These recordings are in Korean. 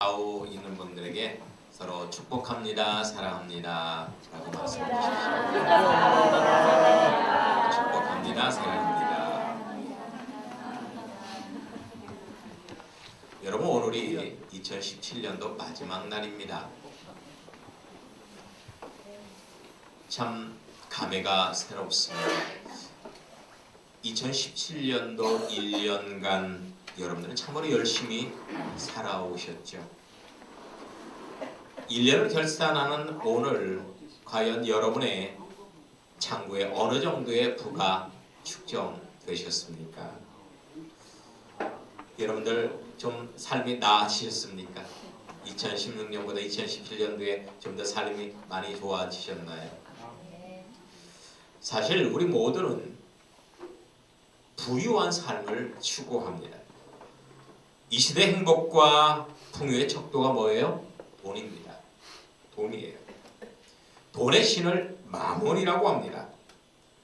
좌우 있는 분들에게 서로 축복합니다, 사랑합니다 라고 말씀해 주십시오. 축복합니다, 사랑합니다. 여러분, 오늘이 2017년도 마지막 날입니다. 참 감회가 새롭습니다. 2017년도 1년간 여러분들은 참으로 열심히 살아오셨죠. 1년을 결산하는 오늘, 과연 여러분의 창구에 어느 정도의 부가 축적되셨습니까? 여러분들 좀 삶이 나아지셨습니까? 2016년보다 2017년도에 좀 더 삶이 많이 좋아지셨나요? 사실 우리 모두는 부유한 삶을 추구합니다. 이 시대 행복과 풍요의 척도가 뭐예요? 돈입니다. 돈이에요. 돈의 신을 마몬이라고 합니다.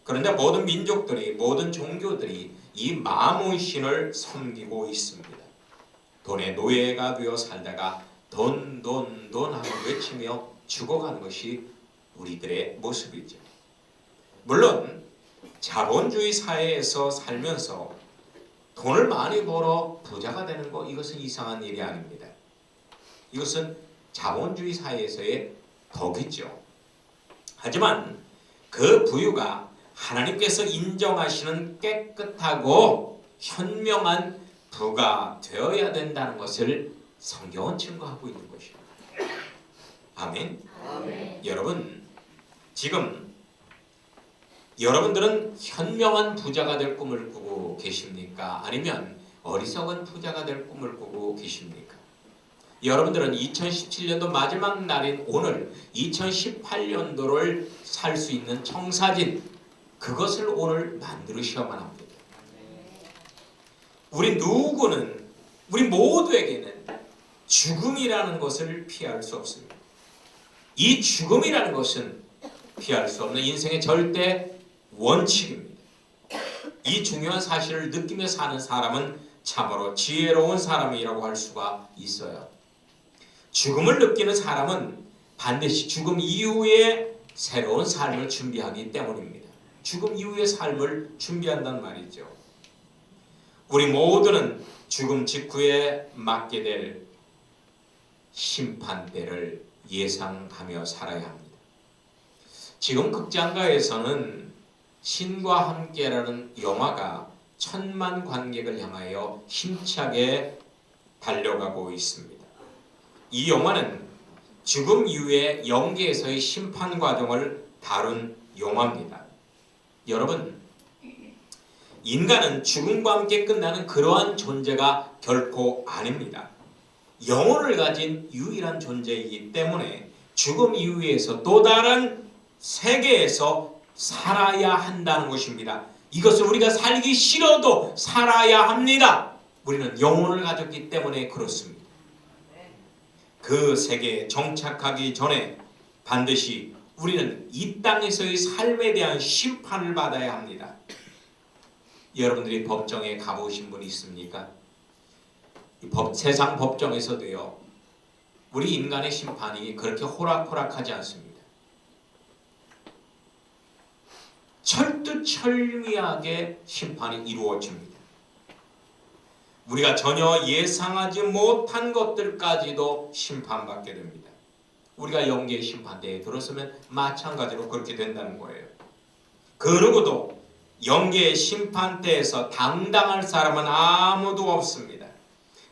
그런데 모든 민족들이, 모든 종교들이 이 마몬 신을 섬기고 있습니다. 돈의 노예가 되어 살다가 돈 하고 외치며 죽어가는 것이 우리들의 모습이죠. 물론 자본주의 사회에서 살면서 돈을 많이 벌어 부자가 되는 거, 이것은 이상한 일이 아닙니다. 이것은 자본주의 사회에서의 덕이죠. 하지만 그 부유가 하나님께서 인정하시는 깨끗하고 현명한 부가 되어야 된다는 것을 성경은 증거하고 있는 것입니다. 아멘. 아멘. 여러분, 지금 여러분들은 현명한 부자가 될 꿈을 꾸고 계십니까? 아니면 어리석은 부자가 될 꿈을 꾸고 계십니까? 여러분들은 2017년도 마지막 날인 오늘 2018년도를 살 수 있는 청사진, 그것을 오늘 만들으셔야만 합니다. 우리 모두에게는 죽음이라는 것을 피할 수 없습니다. 이 죽음이라는 것은 피할 수 없는 인생의 절대 원칙입니다. 이 중요한 사실을 느끼며 사는 사람은 참으로 지혜로운 사람이라고 할 수가 있어요. 죽음을 느끼는 사람은 반드시 죽음 이후에 새로운 삶을 준비하기 때문입니다. 죽음 이후의 삶을 준비한단 말이죠. 우리 모두는 죽음 직후에 맞게 될 심판대를 예상하며 살아야 합니다. 지금 극장가에서는 신과 함께라는 영화가 1000만 관객을 향하여 힘차게 달려가고 있습니다. 이 영화는 죽음 이후의 영계에서의 심판 과정을 다룬 영화입니다. 여러분, 인간은 죽음과 함께 끝나는 그러한 존재가 결코 아닙니다. 영혼을 가진 유일한 존재이기 때문에 죽음 이후에서 또 다른 세계에서 살아야 한다는 것입니다. 이것을 우리가 살기 싫어도 살아야 합니다. 우리는 영혼을 가졌기 때문에 그렇습니다. 그 세계에 정착하기 전에 반드시 우리는 이 땅에서의 삶에 대한 심판을 받아야 합니다. 여러분들이 법정에 가보신 분이 있습니까? 세상 법정에서도요, 우리 인간의 심판이 그렇게 호락호락하지 않습니다. 철두철미하게 심판이 이루어집니다. 우리가 전혀 예상하지 못한 것들까지도 심판받게 됩니다. 우리가 영계의 심판대에 들어서면 마찬가지로 그렇게 된다는 거예요. 그 누구도 영계의 심판대에서 당당할 사람은 아무도 없습니다.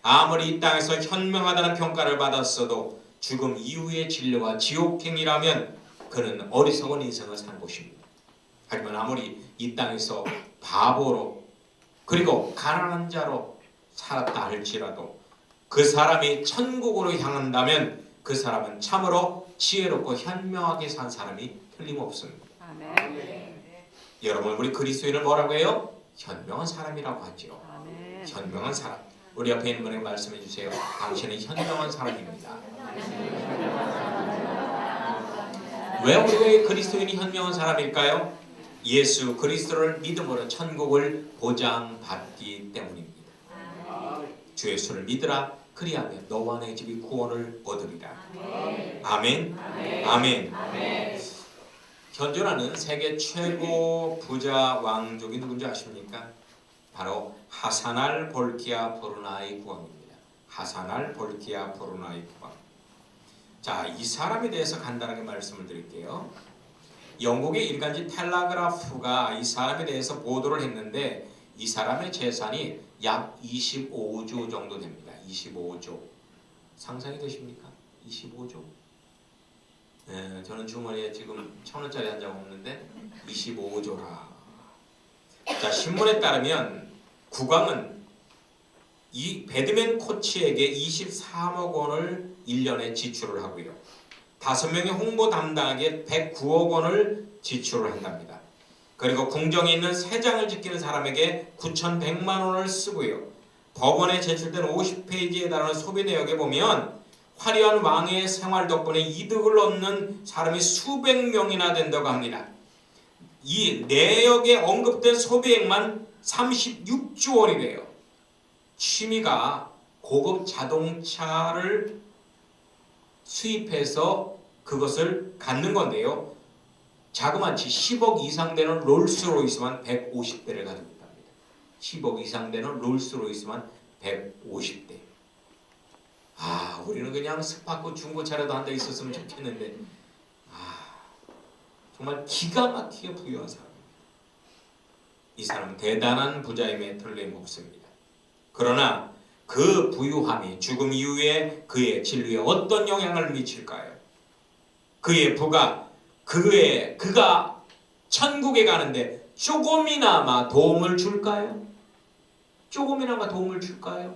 아무리 이 땅에서 현명하다는 평가를 받았어도 죽음 이후의 진료와 지옥행이라면 그는 어리석은 인생을 산 것입니다. 하지만 아무리 이 땅에서 바보로 그리고 가난한 자로 살았다 할지라도 그 사람이 천국으로 향한다면 그 사람은 참으로 지혜롭고 현명하게 산 사람이 틀림없습니다. 아멘. 여러분, 우리 그리스도인을 뭐라고 해요? 현명한 사람이라고 하죠. 아멘. 현명한 사람. 우리 옆에 있는 분에게 말씀해 주세요. 당신은 현명한 사람입니다. 왜 우리가 그리스도인이 현명한 사람일까요? 예수 그리스도를 믿음으로 천국을 보장받기 때문입니다. 주 예수를 믿으라 그리하면 너와 내 집이 구원을 얻으리라. 아멘. 아멘. 아멘. 아멘. 아멘. 현존하는 세계 최고 부자 왕족이 누군지 아십니까? 바로 하사날 볼키아 브루나이 국왕입니다. 하사날 볼키아 브루나이 국왕. 자, 이 사람에 대해서 간단하게 말씀을 드릴게요. 영국의 일간지 텔라그라프가 이 사람에 대해서 보도를 했는데 이 사람의 재산이 약 25조 정도 됩니다. 25조. 상상이 되십니까? 25조. 네, 저는 주머니에 지금 1,000원짜리 한 장 없는데 25조라. 자, 신문에 따르면 국왕은 이 배드맨 코치에게 23억 원을 1년에 지출을 하고요. 5명의 홍보 담당에게 109억 원을 지출을 한답니다. 그리고 궁정에 있는 세장을 지키는 사람에게 9,100만 원을 쓰고요. 법원에 제출된 50페이지에 달하는 소비 내역에 보면 화려한 왕의 생활 덕분에 이득을 얻는 사람이 수백 명이나 된다고 합니다. 이 내역에 언급된 소비액만 36조 원이래요. 취미가 고급 자동차를 수입해서 그것을 갖는 건데요. 자그마치 10억 이상 되는 롤스로이스만 150대를 가지고 있답니다. 10억 이상 되는 롤스로이스만 150대. 아, 우리는 그냥 스파크 중고차라도 한 대 있었으면 좋겠는데, 정말 기가 막히게 부유한 사람입니다. 이 사람은 대단한 부자임에 틀림없습니다. 그러나 그 부유함이 죽음 이후에 그의 진리에 어떤 영향을 미칠까요? 그의 부가 그가 천국에 가는데 조금이나마 도움을 줄까요? 조금이나마 도움을 줄까요?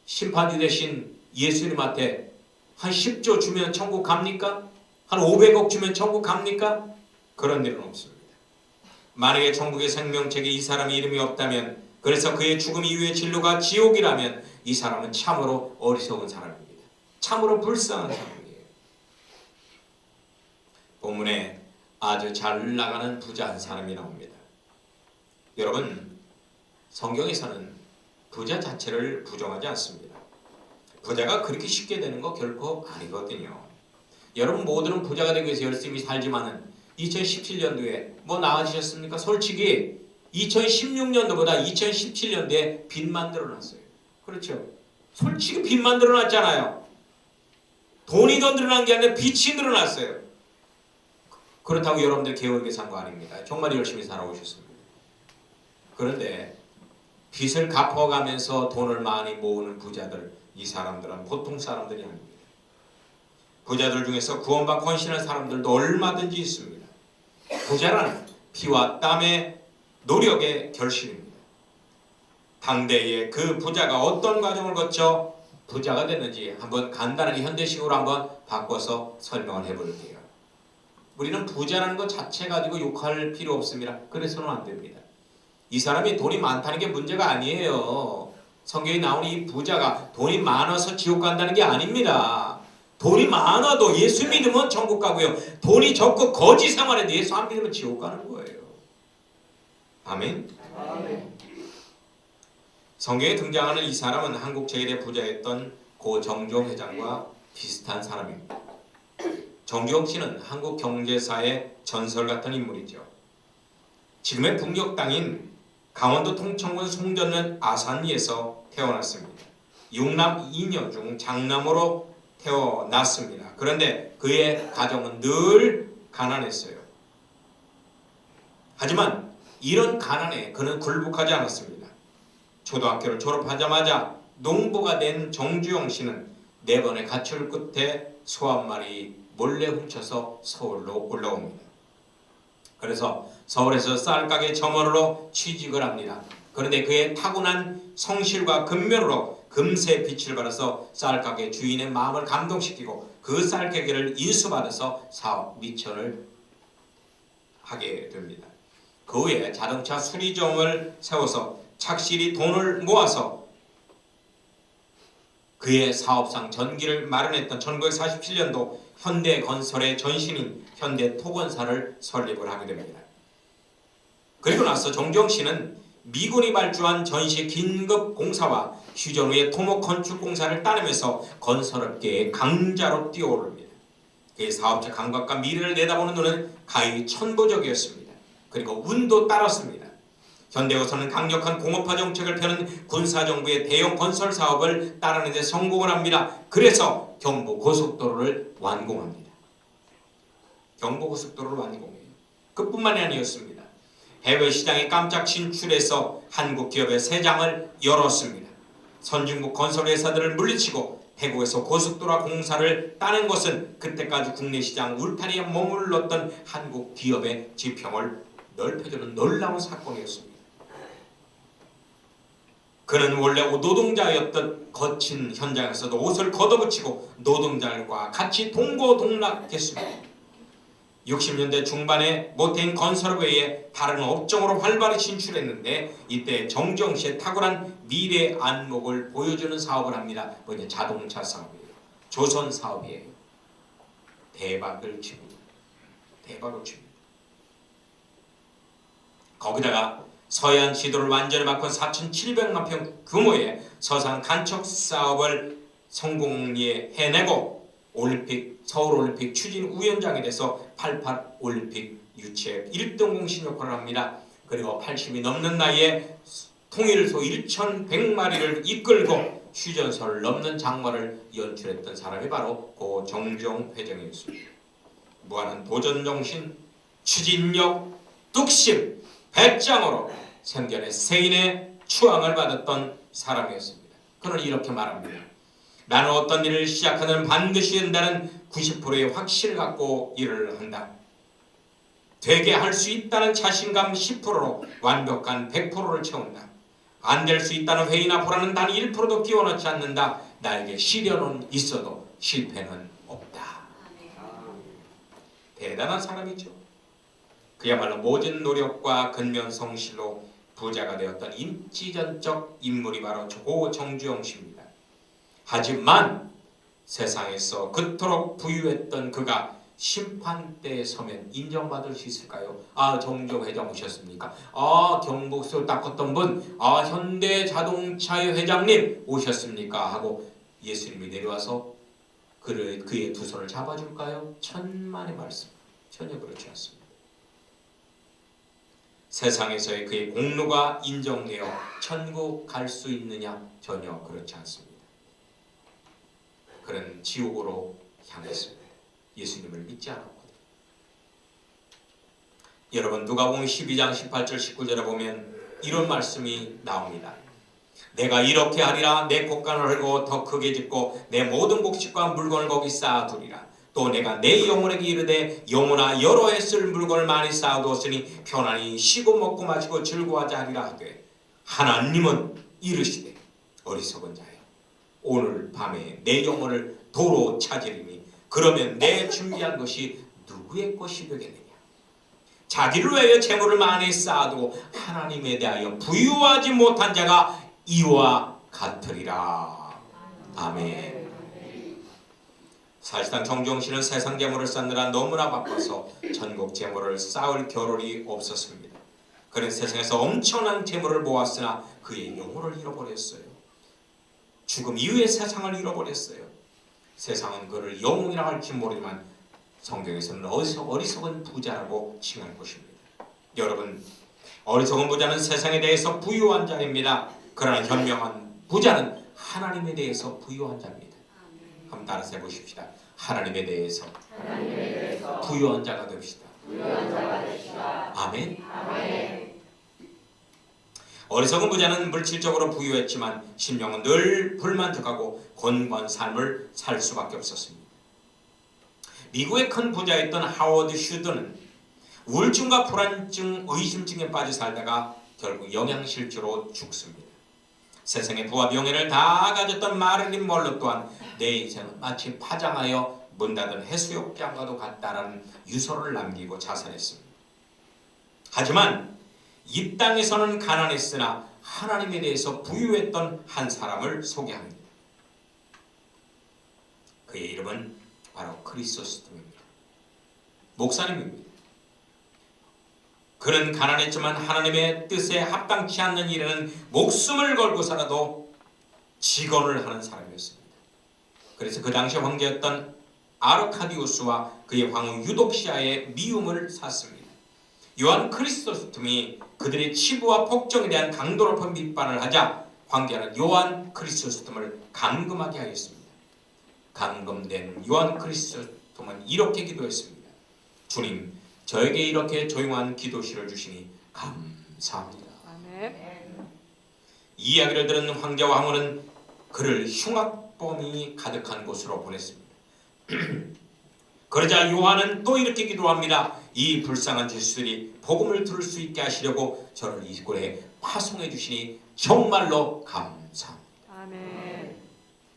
심판주 되신 예수님한테 한 10조 주면 천국 갑니까? 한 500억 주면 천국 갑니까? 그런 일은 없습니다. 만약에 천국의 생명책에 이 사람의 이름이 없다면, 그래서 그의 죽음 이후의 진로가 지옥이라면 이 사람은 참으로 어리석은 사람입니다. 참으로 불쌍한 사람이에요. 본문에 아주 잘 나가는 부자 한 사람이 나옵니다. 여러분, 성경에서는 부자 자체를 부정하지 않습니다. 부자가 그렇게 쉽게 되는 거 결코 아니거든요. 여러분 모두는 부자가 되기 위해서 열심히 살지만은 2017년도에 뭐 나아지셨습니까? 솔직히 2016년도보다 2017년도에 빚만 늘어났어요. 그렇죠? 솔직히 빚만 늘어났잖아요. 돈이 더 늘어난 게 아니라 빚이 늘어났어요. 그렇다고 여러분들 게으르게 산 거 아닙니다. 정말 열심히 살아오셨습니다. 그런데 빚을 갚아가면서 돈을 많이 모으는 부자들, 이 사람들은 보통 사람들이 아닙니다. 부자들 중에서 구원받고 헌신한 사람들도 얼마든지 있습니다. 부자란 피와 땀의 노력의 결실입니다. 당대에 그 부자가 어떤 과정을 거쳐 부자가 됐는지 한번 간단하게 현대식으로 한번 바꿔서 설명을 해볼게요. 우리는 부자라는 것 자체 가지고 욕할 필요 없습니다. 그래서는 안 됩니다. 이 사람이 돈이 많다는 게 문제가 아니에요. 성경에 나오는 이 부자가 돈이 많아서 지옥 간다는 게 아닙니다. 돈이 많아도 예수 믿으면 천국 가고요. 돈이 적고 거지 생활해도 예수 안 믿으면 지옥 가는 거예요. 아멘? 아멘. 성경에 등장하는 이 사람은 한국 제1의 부자였던 고 정주영 회장과 비슷한 사람입니다. 정주영 씨는 한국 경제사의 전설 같은 인물이죠. 지금의 북녘 땅인 강원도 통천군 송전면 아산리에서 태어났습니다. 6남 2녀 중 장남으로 태어났습니다. 그런데 그의 가정은 늘 가난했어요. 하지만 이런 가난에 그는 굴복하지 않았습니다. 초등학교를 졸업하자마자 농부가 된 정주영 씨는 4번의 가출 끝에 소 한 마리 몰래 훔쳐서 서울로 올라옵니다. 그래서 서울에서 쌀가게 점원으로 취직을 합니다. 그런데 그의 타고난 성실과 근면으로 금세 빛을 발해서 쌀가게 주인의 마음을 감동시키고 그 쌀가게를 인수받아서 사업 미천을 하게 됩니다. 그 후에 자동차 수리점을 세워서 착실히 돈을 모아서 그의 사업상 전기를 마련했던 1947년도 현대건설의 전신인 현대토건사를 설립을 하게 됩니다. 그리고 나서 정주영 씨는 미군이 발주한 전시 긴급 공사와 휴전 후에 토목 건축 공사를 따르면서 건설업계의 강자로 뛰어오릅니다. 그의 사업적 감각과 미래를 내다보는 눈은 가히 천부적이었습니다. 그리고 운도 따랐습니다. 현대에서는 강력한 공업화 정책을 펴는 군사정부의 대형 건설 사업을 따르는 데 성공을 합니다. 그래서 경부고속도로를 완공합니다. 경부고속도로를 완공해요. 그뿐만이 아니었습니다. 해외 시장에 깜짝 진출해서 한국 기업의 새 장을 열었습니다. 선진국 건설 회사들을 물리치고 태국에서 고속도로 공사를 따는 것은 그때까지 국내 시장 울타리에 머물렀던 한국 기업의 지평을 넓혀주는 놀라운 사건이었습니다. 그는 원래 노동자였던 거친 현장에서도 옷을 걷어붙이고 노동자들과 같이 동고동락했습니다. 60년대 중반에 모태인 건설업 외에 다른 업종으로 활발히 진출했는데 이때 정주영 씨의 탁월한 미래 안목을 보여주는 사업을 합니다. 뭐냐, 자동차 사업이에요. 조선 사업이에요. 대박을 칩니다. 대박을 칩니다. 거기다가 서해안 지도를 완전히 바꾼 4,700만 평 규모의 서산 간척 사업을 성공리에 해내고 서울올림픽 추진 위원장이 돼서 88 올림픽 유치에 1등 공신 역할을 합니다. 그리고 80이 넘는 나이에 통일소 1,100마리를 이끌고 휴전선을 넘는 장마를 연출했던 사람이 바로 고 정주영 회장이었습니다. 무한한 도전정신, 추진력, 뚝심, 배짱으로 생전에 세인의 추앙을 받았던 사람이었습니다. 그는 이렇게 말합니다. 나는 어떤 일을 시작하면 반드시 된다는 90%의 확신을 갖고 일을 한다. 되게 할 수 있다는 자신감 10%로 완벽한 100%를 채운다. 안 될 수 있다는 회의나 불안은 단 1%도 끼워넣지 않는다. 나에게 시련은 있어도 실패는 없다. 대단한 사람이죠. 그야말로 모진 노력과 근면성실로 부자가 되었던 임지전적 인물이 바로 고 정주영 씨입니다. 하지만 세상에서 그토록 부유했던 그가 심판대에 서면 인정받을 수 있을까요? 아, 정주영 회장 오셨습니까? 아, 경북서 닦았던 분, 아, 현대자동차의 회장님 오셨습니까? 하고 예수님이 내려와서 그의 두 손을 잡아줄까요? 천만의 말씀, 전혀 그렇지 않습니다. 세상에서의 그의 공로가 인정되어 천국 갈 수 있느냐? 전혀 그렇지 않습니다. 그는 지옥으로 향했습니다. 예수님을 믿지 않았거든요. 여러분, 누가복음 12장 18절 19절에 보면 이런 말씀이 나옵니다. 내가 이렇게 하리라. 내 곳간을 헐고 더 크게 짓고 내 모든 곡식과 물건을 거기 쌓아두리라. 또 내가 내 영혼에게 이르되 영혼아 여러 해 쓸 물건을 많이 쌓아두었으니 편안히 쉬고 먹고 마시고 즐거워하자 하리라 하되 하나님은 이르시되 어리석은 자여 오늘 밤에 내 영혼을 도로 찾으리니 그러면 내 준비한 것이 누구의 것이 되겠느냐. 자기를 위하여 재물을 많이 쌓아두고 하나님에 대하여 부유하지 못한 자가 이와 같으리라. 아멘. 사실상 정주영 씨는 세상 재물을 쌓느라 너무나 바빠서 전국 재물을 쌓을 겨를이 없었습니다. 그는 세상에서 엄청난 재물을 모았으나 그의 영혼을 잃어버렸어요. 죽음 이후의 세상을 잃어버렸어요. 세상은 그를 영웅이라 할지 모르지만 성경에서는 어리석은 부자라고 칭할 것입니다. 여러분, 어리석은 부자는 세상에 대해서 부유한 자입니다. 그러나 현명한 부자는 하나님에 대해서 부유한 자입니다. 한번 따라서 해보십시다. 하나님에 대해서 부유한 자가 됩시다. 아멘. 어리석은 부자는 물질적으로 부유했지만 심령은 늘 불만족하고 곤고한 삶을 살 수밖에 없었습니다. 미국의 큰 부자였던 하워드 슈드는 우울증과 불안증, 의심증에 빠져 살다가 결국 영양실조로 죽습니다. 세상의 부와 명예를 다 가졌던 마릴린 먼로 또한 내 인생은 마치 파장하여 문 닫은 해수욕장과도 같다라는 유서를 남기고 자살했습니다. 하지만 이 땅에서는 가난했으나 하나님에 대해서 부유했던 한 사람을 소개합니다. 그의 이름은 바로 크리소스톰입니다. 목사님입니다. 그는 가난했지만 하나님의 뜻에 합당치 않는 일에는 목숨을 걸고 살아도 직언을 하는 사람이었습니다. 그래서 그 당시 황제였던 아르카디우스와 그의 황후 유독시아의 미움을 샀습니다. 요한 크리소스톰이 그들의 치부와 폭정에 대한 강도 높은 비판을 하자 황제는 요한 크리소스톰을 감금하게 하였습니다. 감금된 요한 크리소스톰은 이렇게 기도했습니다. 주님, 저에게 이렇게 조용한 기도실을 주시니 감사합니다. 아멘. 이 이야기를 들은 황제와 황후는 그를 흉악범이 가득한 곳으로 보냈습니다. 그러자 요한은 또 이렇게 기도합니다. 이 불쌍한 죄수들이 복음을 들을 수 있게 하시려고 저를 이 꼴에 파송해 주시니 정말로 감사합니다. 아멘.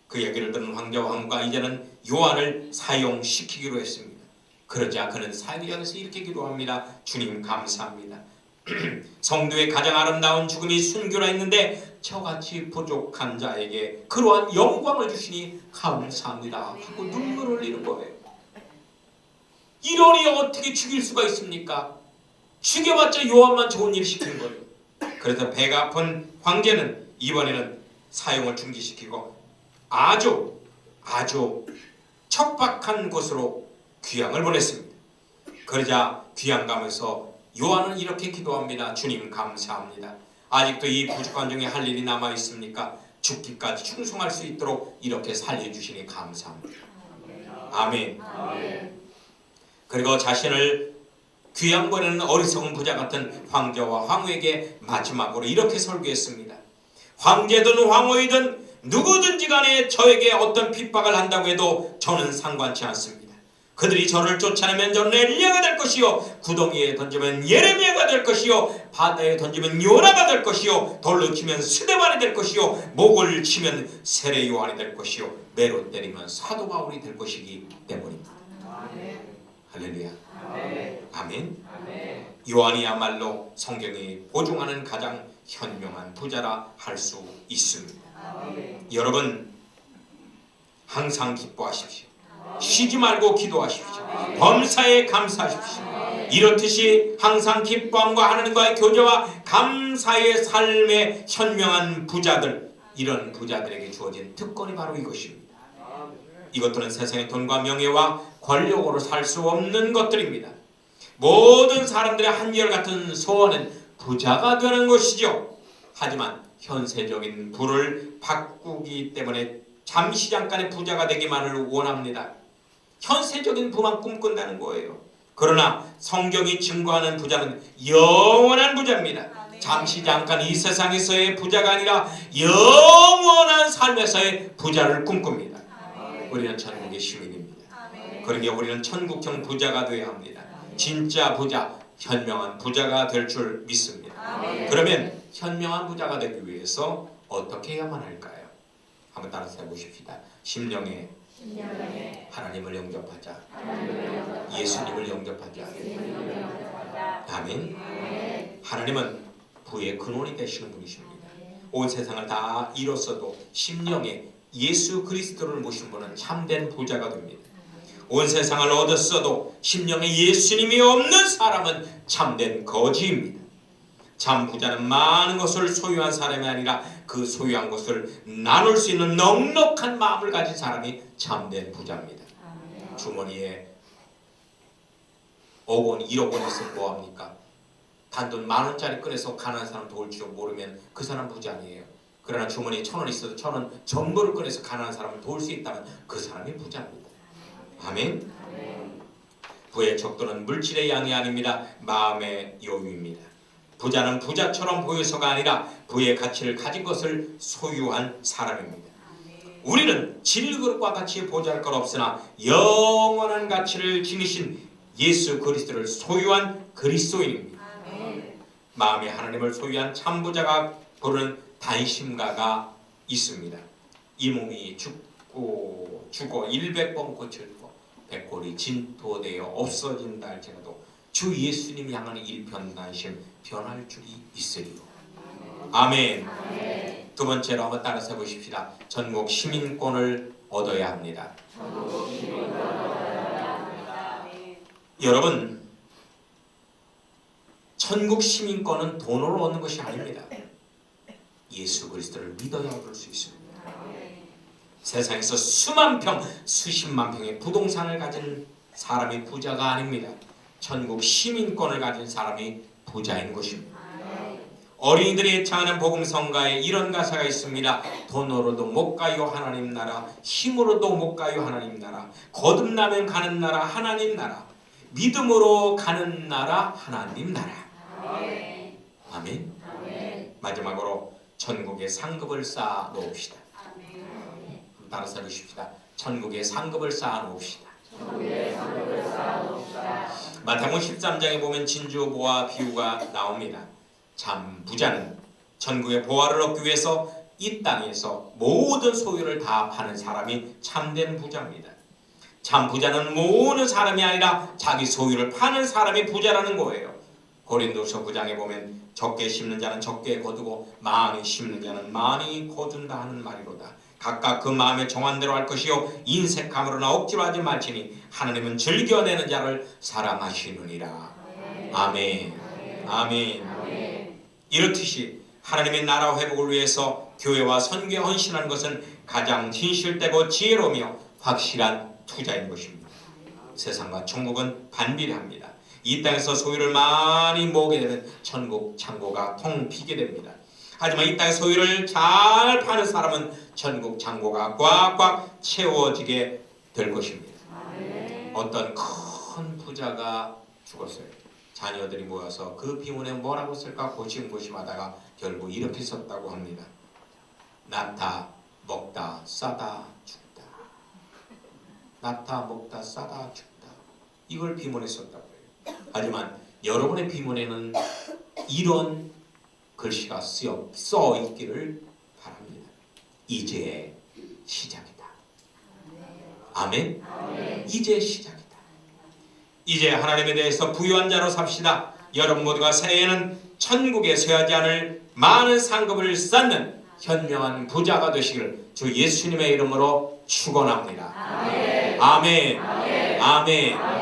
그 얘기를 들은 황제와 황후가 이제는 요한을 사용시키기로 했습니다. 그러자 그는 사역을 향해서 이렇게 기도합니다. 주님 감사합니다. 성도의 가장 아름다운 죽음이 순교라 했는데 저같이 부족한 자에게 그러한 영광을 주시니 감사합니다 하고 눈물을 흘리는 거예요. 이러니 어떻게 죽일 수가 있습니까? 죽여봤자 요한만 좋은 일 시키는 거예요. 그래서 배가 아픈 황제는 이번에는 사용을 중지시키고 아주 척박한 곳으로 귀향을 보냈습니다. 그러자 귀향 가면서 요한은 이렇게 기도합니다. 주님 감사합니다. 아직도 이 부족한 중에 할 일이 남아 있습니까? 죽기까지 충성할 수 있도록 이렇게 살려주시니 감사합니다. 아멘. 그리고 자신을 귀양 보내는 어리석은 부자 같은 황제와 황후에게 마지막으로 이렇게 설교했습니다. 황제든 황후이든 누구든지 간에 저에게 어떤 핍박을 한다고 해도 저는 상관치 않습니다. 그들이 저를 쫓아내면 저는 엘리야가 될 것이요, 구덩이에 던지면 예레미야가 될 것이요, 바다에 던지면 요나가 될 것이요, 돌로 치면 스데반이 될 것이요, 목을 치면 세례 요한이 될 것이요, 매로 때리면 사도 바울이 될 것이기 때문입니다. 할렐루야. 아멘. 요한이야말로 성경이 보증하는 가장 현명한 부자라 할 수 있습니다. 여러분 항상 기뻐하십시오. 쉬지 말고 기도하십시오. 범사에 감사하십시오. 이렇듯이 항상 기뻐함과 하나님과의 교제와 감사의 삶의 현명한 부자들, 이런 부자들에게 주어진 특권이 바로 이것입니다. 이것들은 세상의 돈과 명예와 권력으로 살 수 없는 것들입니다. 모든 사람들의 한결같은 소원은 부자가 되는 것이죠. 하지만 현세적인 부를 바꾸기 때문에 잠시 잠깐의 부자가 되기만을 원합니다. 현세적인 부만 꿈꾼다는 거예요. 그러나 성경이 증거하는 부자는 영원한 부자입니다. 잠시 잠깐 이 세상에서의 부자가 아니라 영원한 삶에서의 부자를 꿈꿉니다. 우리는 천국의 시민입니다. 그러니 우리는 천국형 부자가 되어야 합니다. 진짜 부자, 현명한 부자가 될 줄 믿습니다. 그러면 현명한 부자가 되기 위해서 어떻게 해야만 할까요? 한번 따라서 해보십시다. 심령에 하나님을 영접하자. 예수님을 영접하자. 아멘. 하나님은 부의 근원이 되시는 분이십니다. 온 세상을 다 잃었어도 심령에 예수 그리스도를 모신 분은 참된 부자가 됩니다. 온 세상을 얻었어도 심령에 예수님이 없는 사람은 참된 거지입니다. 참 부자는 많은 것을 소유한 사람이 아니라 그 소유한 것을 나눌 수 있는 넉넉한 마음을 가진 사람이 참된 부자입니다. 주머니에 5억 원, 1억 원 있으면 뭐합니까? 단돈 10,000원짜리 꺼내서 가난한 사람 도울 줄 모르면 그 사람 부자 아니에요. 그러나 주머니에 1,000원 있어도 1,000원 전부를 꺼내서 가난한 사람을 도울 수 있다면 그 사람이 부자입니다. 아멘. 부의 척도는 물질의 양이 아닙니다. 마음의 여유입니다. 부자는 부자처럼 보여서가 아니라 부의 가치를 가진 것을 소유한 사람입니다. 우리는 질그릇과 같이 보잘것 없으나 영원한 가치를 지니신 예수 그리스도를 소유한 그리스도인입니다. 마음에 하나님을 소유한 참부자가 부르는 단심가가 있습니다. 이 몸이 죽어 100번 고쳐지고 백골이 진토되어 없어진다 할지라도 주 예수님 향하는 일편단심 변할 줄이 있으리요. 아멘. 두 번째로 한번 따라서 해보십시다. 전국 시민권을 얻어야 합니다. 여러분, 천국 시민권은 돈으로 얻는 것이 아닙니다. 예수 그리스도를 믿어야 얻을 수 있습니다. 세상에서 수만 평, 수십만 평의 부동산을 가진 사람이 부자가 아닙니다. 천국 시민권을 가진 사람이 부자인 것입니다. 어린이들이 애창하는 복음성가에 이런 가사가 있습니다. 돈으로도 못 가요 하나님 나라, 힘으로도 못 가요 하나님 나라, 거듭나면 가는 나라 하나님 나라, 믿음으로 가는 나라 하나님 나라. 아멘. 마지막으로 천국에 상급을 쌓아 놓읍시다. 따라서 해주십시다. 천국에 상급을 쌓아 놓읍시다. 마태복음 13장에 보면 진주보화 비유가 나옵니다. 참 부자는 천국의 보화를 얻기 위해서 이 땅에서 모든 소유를 다 파는 사람이 참된 부자입니다. 참 부자는 모으는 사람이 아니라 자기 소유를 파는 사람이 부자라는 거예요. 고린도서 9장에 보면 적게 심는 자는 적게 거두고 많이 심는 자는 많이 거둔다 하는 말이로다. 각각 그 마음에 정한 대로 할 것이요 인색함으로나 억지로 하지 말지니 하나님은 즐겨내는 자를 사랑하시느니라. 아멘. 아멘. 이렇듯이 하나님의 나라 회복을 위해서 교회와 선교에 헌신하는 것은 가장 진실되고 지혜로우며 확실한 투자인 것입니다. 세상과 천국은 반비례합니다. 이 땅에서 소유를 많이 모으게 되면 천국 창고가 통 비게 됩니다. 하지만 이 땅의 소유를 잘 파는 사람은 천국 창고가 꽉꽉 채워지게 될 것입니다. 어떤 큰 부자가 죽었어요. 자녀들이 모여서 그 비문에 뭐라고 쓸까 고심고심하다가 결국 이렇게 썼다고 합니다. 낳다 먹다 싸다 죽다. 낳다 먹다 싸다 죽다. 이걸 비문에 썼다고 해요. 하지만 여러분의 비문에는 이런 글씨가 써 있기를 바랍니다. 이제 시작이다. 아멘. 이제 시작이다. 이제 하나님에 대해서 부유한 자로 삽시다. 여러분 모두가 새해에는 천국에 쇠하지 않을 많은 상급을 쌓는 현명한 부자가 되시기를 주 예수님의 이름으로 축원합니다. 아멘. 아멘. 아멘.